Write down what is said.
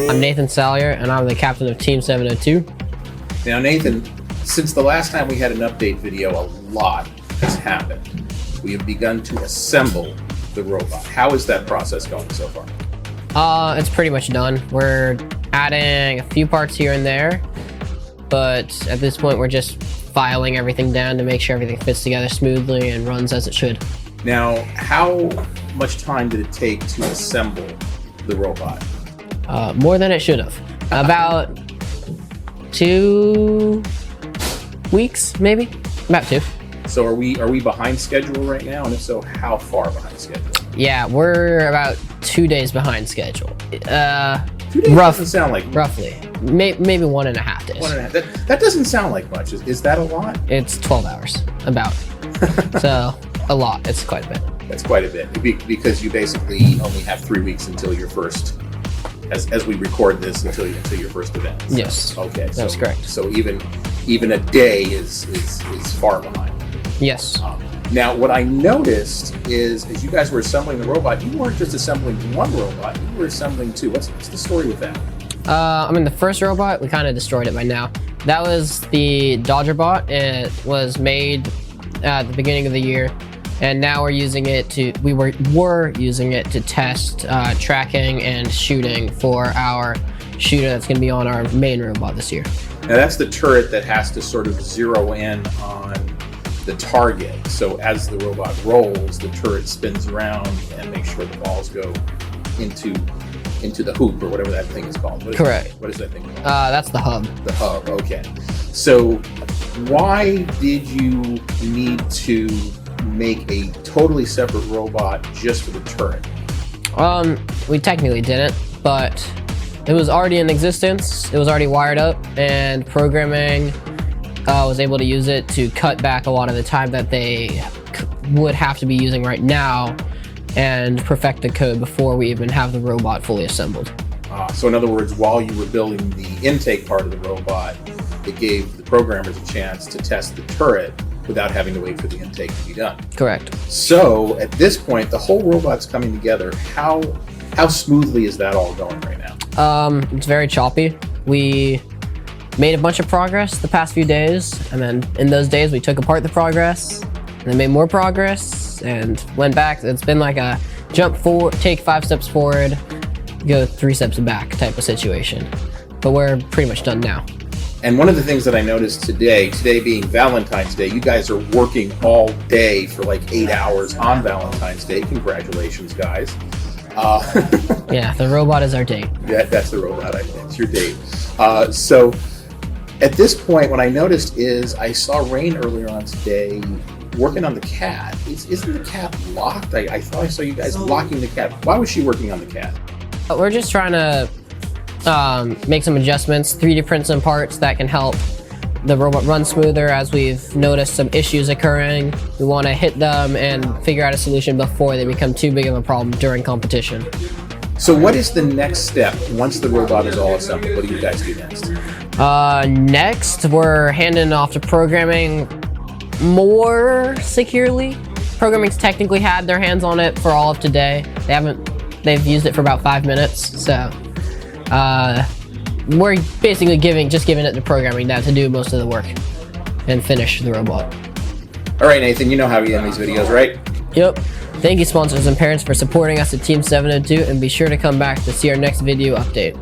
I'm Nathan Salyer, and I'm the captain of Team 702. Now, Nathan, since the last time we had an update video, a lot has happened. We have begun to assemble the robot. How is that process going so far? It's pretty much done. We're adding a few parts here and there, but at this point, we're just filing everything down to make sure everything fits together smoothly and runs as it should. Now, how much time did it take to assemble the robot? More than it should have. About 2 weeks, maybe? About 2. So are we behind schedule right now? And if so, how far behind schedule? Yeah, we're about 2 days behind schedule. 2 days doesn't sound like much. Roughly. Maybe 1.5 days. 1.5. That doesn't sound like much. Is that a lot? It's 12 hours, about. So, a lot. It's quite a bit. That's quite a bit, because you basically only have 3 weeks until your first, as we record this, until your first event. So, yes. Okay. That's correct. So even a day is far behind. Yes. Now, what I noticed is, as you guys were assembling the robot, you weren't just assembling one robot, you were assembling two. What's the story with that? The first robot, we kind of destroyed it by now. That was the Dodger bot. It was made at the beginning of the year, and now we're using it to, we were using it to test tracking and shooting for our shooter that's going to be on our main robot this year. Now, that's the turret that has to sort of zero in on the target. So as the robot rolls, the turret spins around and makes sure the balls go into the hoop, or whatever that thing is called. Correct. What is that thing called? That's the hub. The hub, okay. So why did you need to make a totally separate robot just for the turret? We technically didn't, but it was already in existence. It was already wired up, and programming was able to use it to cut back a lot of the time that they would have to be using right now and perfect the code before we even have the robot fully assembled. So in other words, while you were building the intake part of the robot, it gave the programmers a chance to test the turret without having to wait for the intake to be done. Correct. So at this point, the whole robot's coming together. How smoothly is that all going right now? It's very choppy. We made a bunch of progress the past few days, and then in those days we took apart the progress and then made more progress and went back. It's been like a jump forward, take 5 steps forward, go 3 steps back type of situation. But we're pretty much done now. And one of the things that I noticed today being Valentine's Day, you guys are working all day for like 8 hours on Valentine's Day. Congratulations, guys. Yeah, the robot is our date. That's the robot, I think. It's your date. So at this point, what I noticed is I saw Rain earlier on today working on the cat. Isn't the cat locked? I thought I saw you guys locking the cat. Why was she working on the cat? We're just trying to make some adjustments, 3D print some parts that can help the robot run smoother. As we've noticed some issues occurring, we want to hit them and figure out a solution before they become too big of a problem during competition. So what is the next step once the robot is all assembled? What do you guys do next? Next, we're handing off to programming more securely. Programming's technically had their hands on it for all of today. They've used it for about 5 minutes, so we're basically giving it to programming now to do most of the work and finish the robot. All right, Nathan, you know how we end these videos, right? Yep. Thank you, sponsors and parents, for supporting us at Team 702, and be sure to come back to see our next video update.